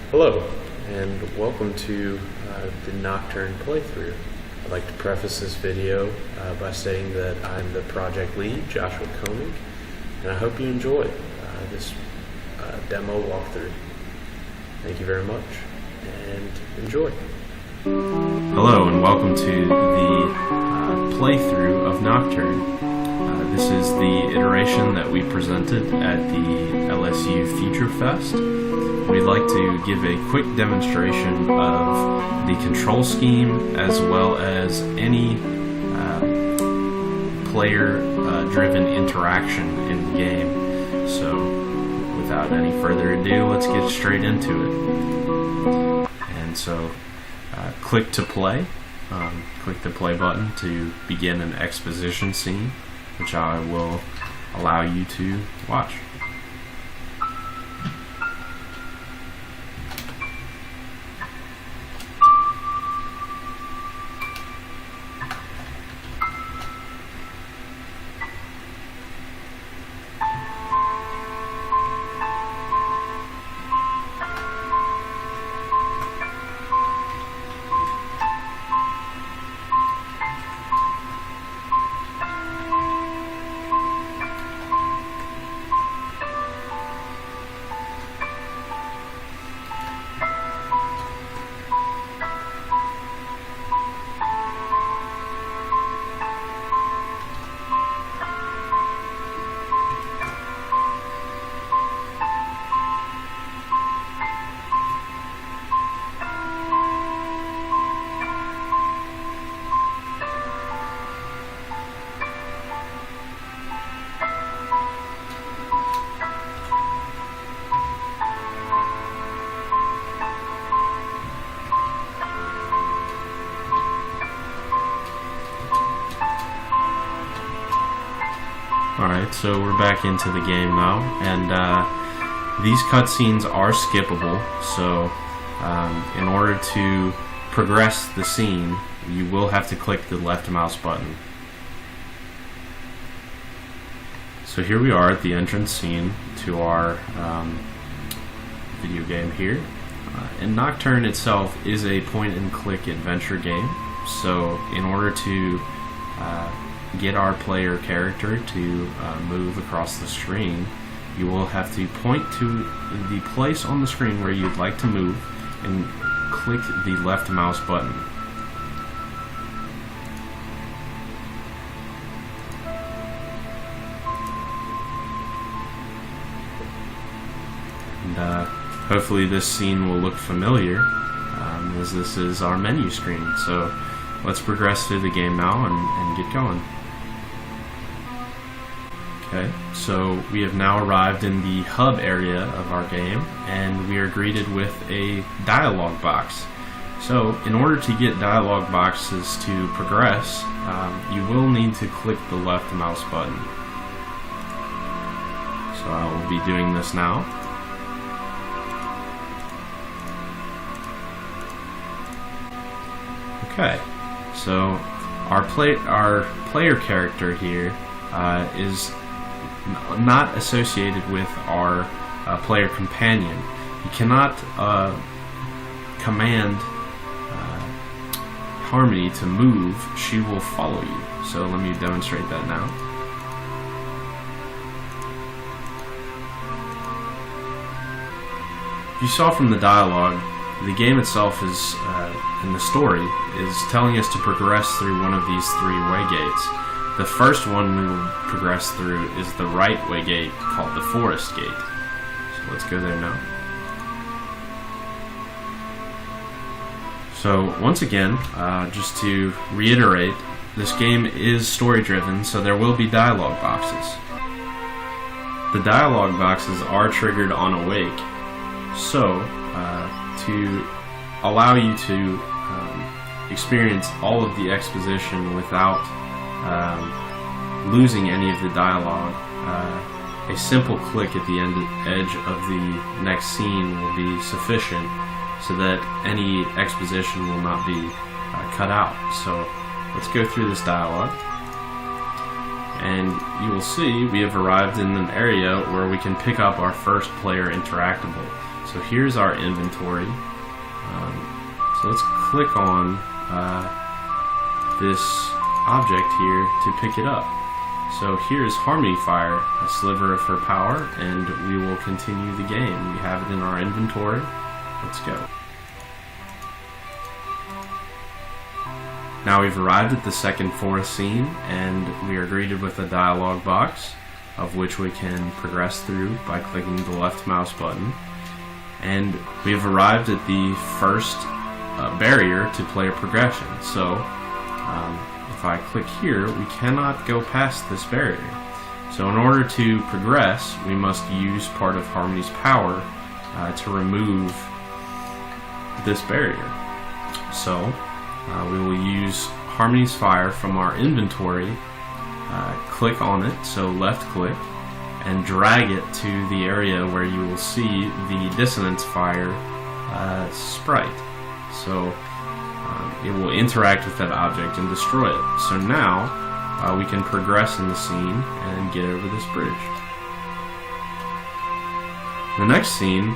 Hello, and welcome to the Nocturne playthrough. I'd like to preface this video by saying that I'm the project lead, Joshua Koenig, and I hope you enjoy this demo walkthrough. Thank you very much, and enjoy. Hello, and welcome to the playthrough of Nocturne. This is the iteration that we presented at the LSU Future Fest. We'd like to give a quick demonstration of the control scheme as well as any player-driven interaction in the game. So without any further ado, let's get straight into it. And so click to play. Click the play button to begin an exposition scene, which I will allow you to watch. Alright, so we're back into the game now, and these cutscenes are skippable, so in order to progress the scene, you will have to click the left mouse button. So here we are at the entrance scene to our video game here. And Nocturne itself is a point-and-click adventure game, so in order to get our player character to move across the screen, you will have to point to the place on the screen where you'd like to move and click the left mouse button. And hopefully this scene will look familiar, as this is our menu screen. So let's progress through the game now and get going. Okay, so we have now arrived in the hub area of our game, and we are greeted with a dialog box. So in order to get dialog boxes to progress, you will need to click the left mouse button. So I will be doing this now. Okay, so our player character here is not associated with our player companion. You cannot command Harmony to move. She will follow you. So let me demonstrate that now. You saw from the dialogue, the game itself is, in the story, is telling us to progress through one of these three way gates. The first one we will progress through is the right way gate, called the forest gate. So let's go there now. So once again, just to reiterate, this game is story driven, so there will be dialogue boxes. The dialogue boxes are triggered on awake, so to allow you to experience all of the exposition without losing any of the dialogue, a simple click at the edge of the next scene will be sufficient so that any exposition will not be cut out. So let's go through this dialogue, and you will see we have arrived in an area where we can pick up our first player interactable. So here's our inventory. So let's click on this object here to pick it up. So here's Harmony Fire, a sliver of her power, and we will continue the game. We have it in our inventory. Let's go. Now we've arrived at the second forest scene, and we are greeted with a dialog box, of which we can progress through by clicking the left mouse button. And we have arrived at the first barrier to player progression. So if I click here, we cannot go past this barrier. So in order to progress, we must use part of Harmony's power to remove this barrier. So we will use Harmony's Fire from our inventory, click on it, so left click, and drag it to the area where you will see the Dissonance Fire sprite. So it will interact with that object and destroy it. So now we can progress in the scene and get over this bridge. The next scene,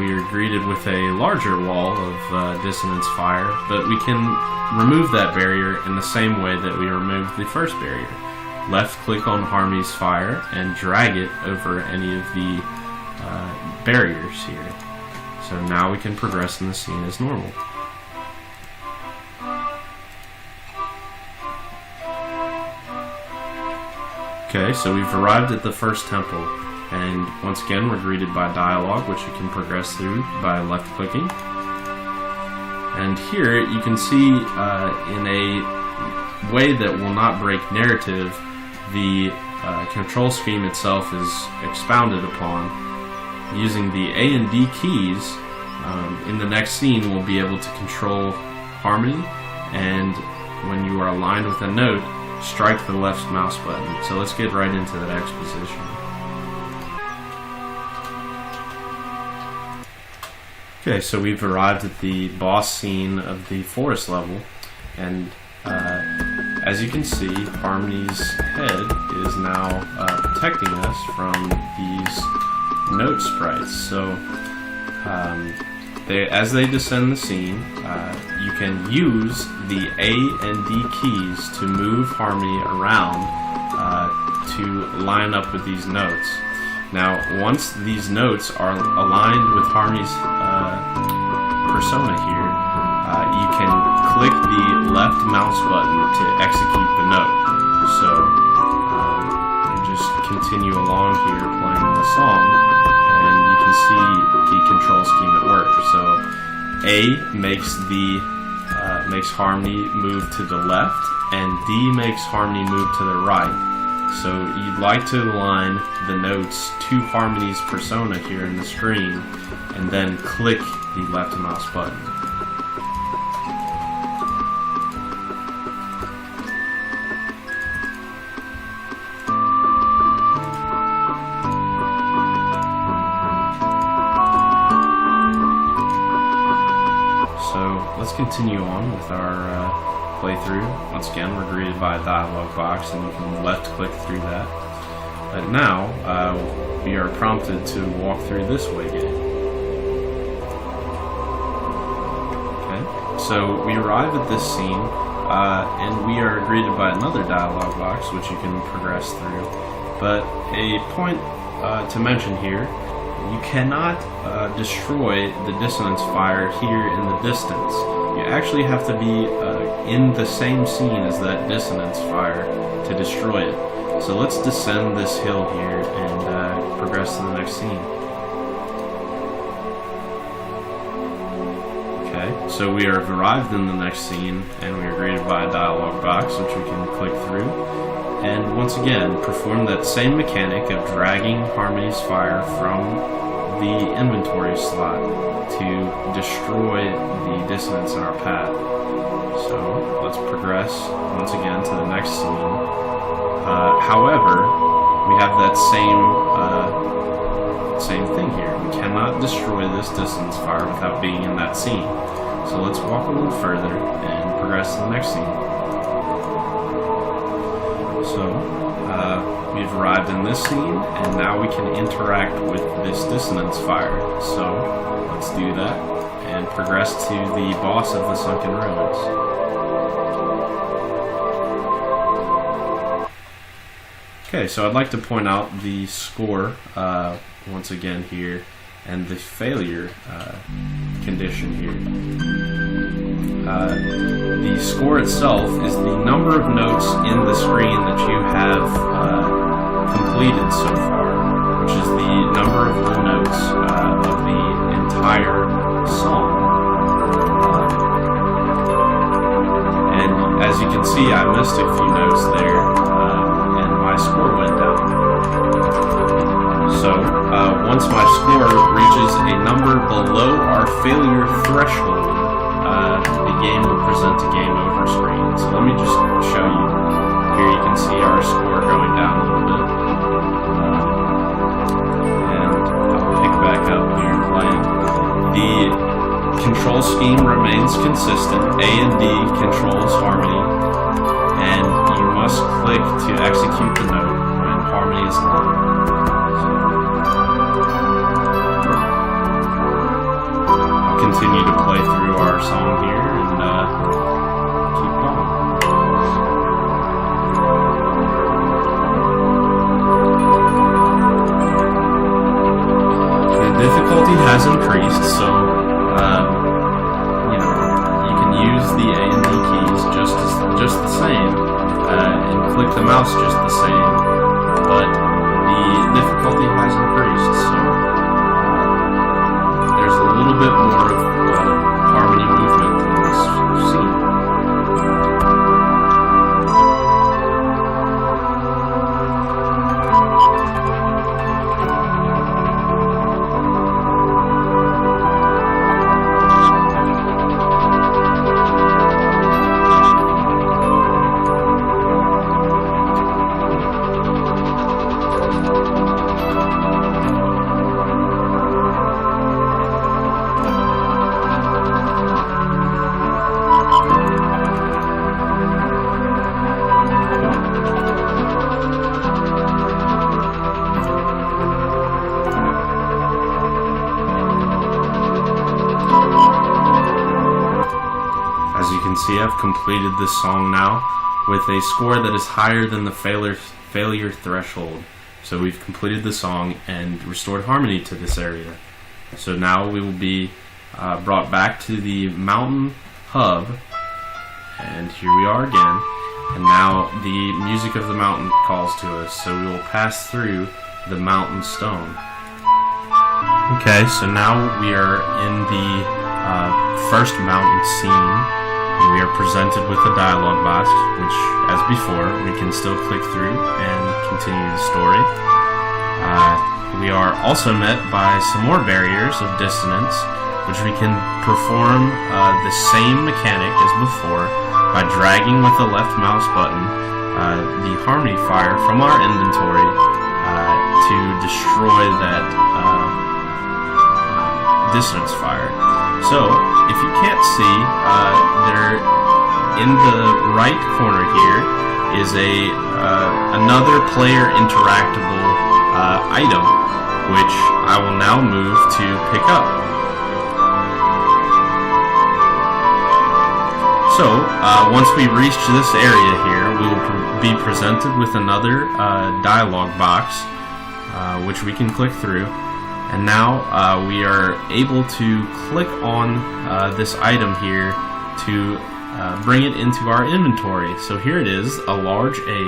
we are greeted with a larger wall of Dissonance Fire, but we can remove that barrier in the same way that we removed the first barrier. Left click on Harmony's Fire and drag it over any of the barriers here. So now we can progress in the scene as normal. Okay, so we've arrived at the first temple, and once again we're greeted by dialogue, which you can progress through by left clicking. And here you can see in a way that will not break narrative, the control scheme itself is expounded upon. Using the A and D keys, in the next scene we'll be able to control Harmony, and when you are aligned with a note, strike the left mouse button. So let's get right into that exposition. Okay, so we've arrived at the boss scene of the forest level, and as you can see, Harmony's head is now protecting us from these note sprites. So as they descend the scene, you can use the A and D keys to move Harmony around to line up with these notes. Now, once these notes are aligned with Harmony's persona here, you can click the left mouse button to execute the note. So you just continue along here playing the song, and you can see the control scheme at work. So A makes Harmony move to the left, and D makes Harmony move to the right. So you'd like to align the notes to Harmony's persona here in the screen, and then click the left mouse button. So let's continue on with our playthrough. Once again, we're greeted by a dialog box, and you can left click through that. But now we are prompted to walk through this way gate. Okay, so we arrive at this scene, and we are greeted by another dialog box, which you can progress through. But a point to mention here: you cannot destroy the Dissonance Fire here in the distance. You actually have to be in the same scene as that Dissonance Fire to destroy it. So let's descend this hill here and progress to the next scene. Okay, so we have arrived in the next scene, and we are greeted by a dialog box, which we can click through. And once again, perform that same mechanic of dragging Harmony's Fire from the inventory slot to destroy the dissonance in our path. So let's progress once again to the next scene. However, we have that same thing here. We cannot destroy this Dissonance Fire without being in that scene. So let's walk a little further and progress to the next scene. So we've arrived in this scene, and now we can interact with this dissonance fire. So let's do that and progress to the boss of the Sunken Ruins. Okay, so I'd like to point out the score once again here, and the failure condition here. The score itself is the number of notes in the screen that you have completed so far, which is the number of the notes of the entire song. And as you can see, I missed a few notes there, and my score went down. So, once my score reaches a number below our failure threshold, the game will present a game over screen. So let me just show you. Here you can see our score going down a little bit. And I'll pick back up here playing. The control scheme remains consistent. A and D controls harmony. And you must click to execute the note when harmony is on. Continue to play through our song here and keep going. The difficulty has increased, so you can use the A and D keys just the same and click the mouse just the same, but the difficulty has increased, so there's a little bit more of harmony movement in this scene. See, I've completed this song now with a score that is higher than the failure threshold. So we've completed the song and restored harmony to this area. So now we will be brought back to the mountain hub, and here we are again. And now the music of the mountain calls to us, so we will pass through the mountain stone. Okay, so now we are in the first mountain scene. We are presented with a dialog box, which, as before, we can still click through and continue the story. We are also met by some more barriers of dissonance, which we can perform the same mechanic as before by dragging with the left mouse button the harmony fire from our inventory to destroy that dissonance fire. So, if you can't see, there in the right corner here is another player interactable item, which I will now move to pick up. So, once we reach this area here, we will be presented with another dialog box, which we can click through. And now we are able to click on this item here to bring it into our inventory. So here it is, a large A.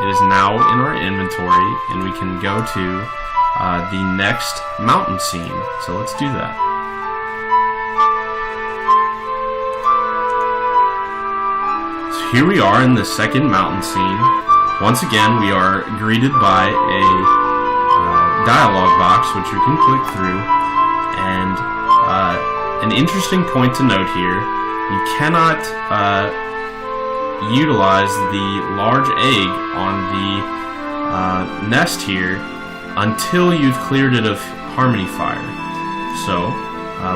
It is now in our inventory, and we can go to the next mountain scene. So let's do that. So here we are in the second mountain scene. Once again, we are greeted by a dialog box, which we can click through, and an interesting point to note here, you cannot utilize the large egg on the nest here until you've cleared it of harmony fire. So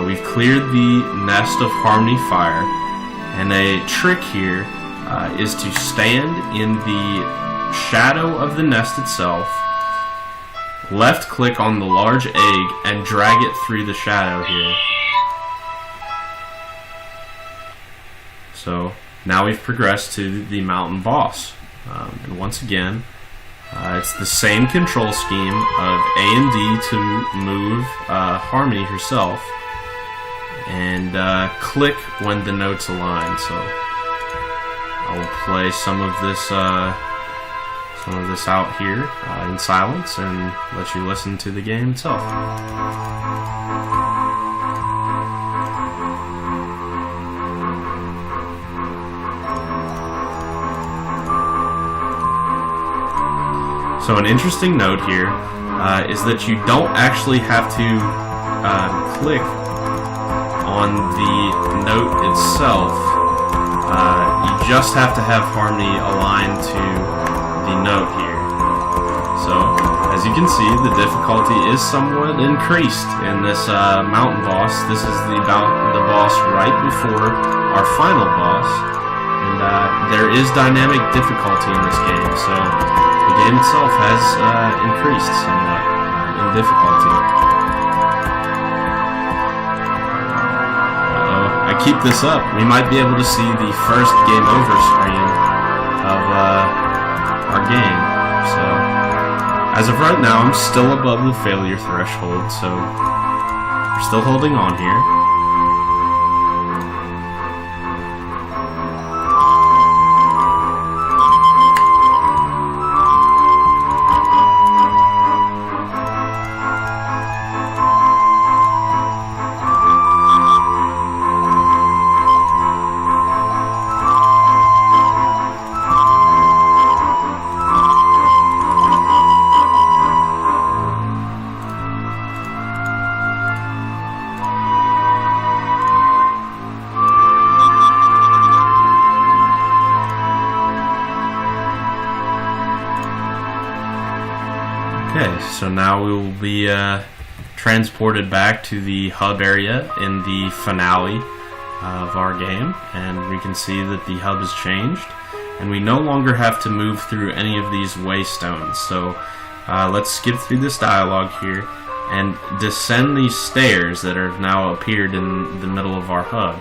we've cleared the nest of harmony fire, and a trick here is to stand in the shadow of the nest itself, left click on the large egg, and drag it through the shadow here. So now we've progressed to the mountain boss. And once again, it's the same control scheme of A and D to move Harmony herself, and click when the notes align. So I will play some of this out here in silence and let you listen to the game itself. So an interesting note here is that you don't actually have to click on the note itself. You just have to have Harmony aligned to the note here. So as you can see, the difficulty is somewhat increased in this mountain boss. This is the boss right before our final boss, and there is dynamic difficulty in this game. So the game itself has increased somewhat in difficulty. I keep this up, we might be able to see the first game over screen of our game. So as of right now, I'm still above the failure threshold, so we're still holding on here. Okay, so now we will be transported back to the hub area in the finale of our game, and we can see that the hub has changed, and we no longer have to move through any of these waystones. So let's skip through this dialogue here and descend these stairs that have now appeared in the middle of our hub.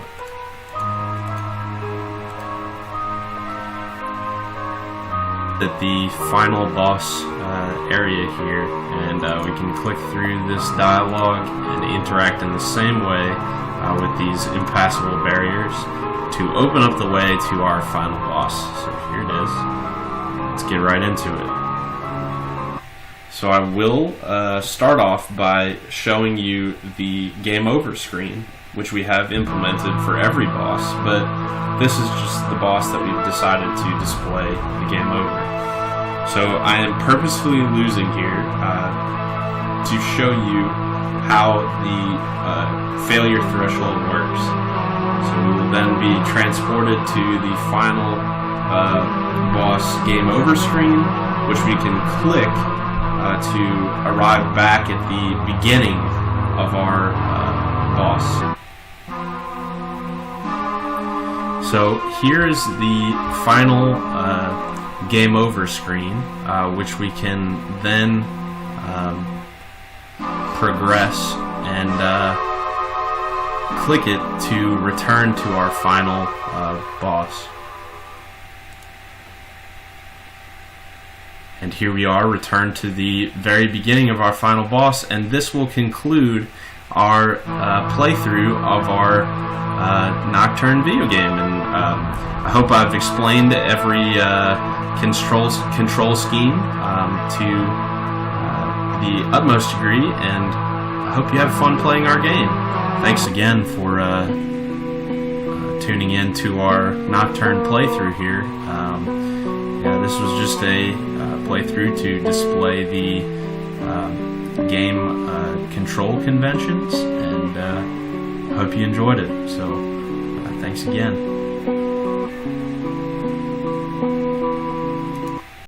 At the final boss area here, and we can click through this dialogue and interact in the same way with these impassable barriers to open up the way to our final boss. So here it is. Let's get right into it. So I will start off by showing you the game over screen, which we have implemented for every boss, but this is just the boss that we've decided to display the game over. So I am purposefully losing here to show you how the failure threshold works. So we will then be transported to the final boss game over screen, which we can click to arrive back at the beginning of our boss. So here is the final game over screen, which we can then progress and click it to return to our final boss. And here we are, returned to the very beginning of our final boss, and this will conclude our playthrough of our Nocturne video game. And I hope I've explained every control scheme to the utmost degree, and I hope you have fun playing our game. Thanks again for tuning in to our Nocturne playthrough here. Yeah, this was just a playthrough to display the game control conventions, and I hope you enjoyed it. So thanks again.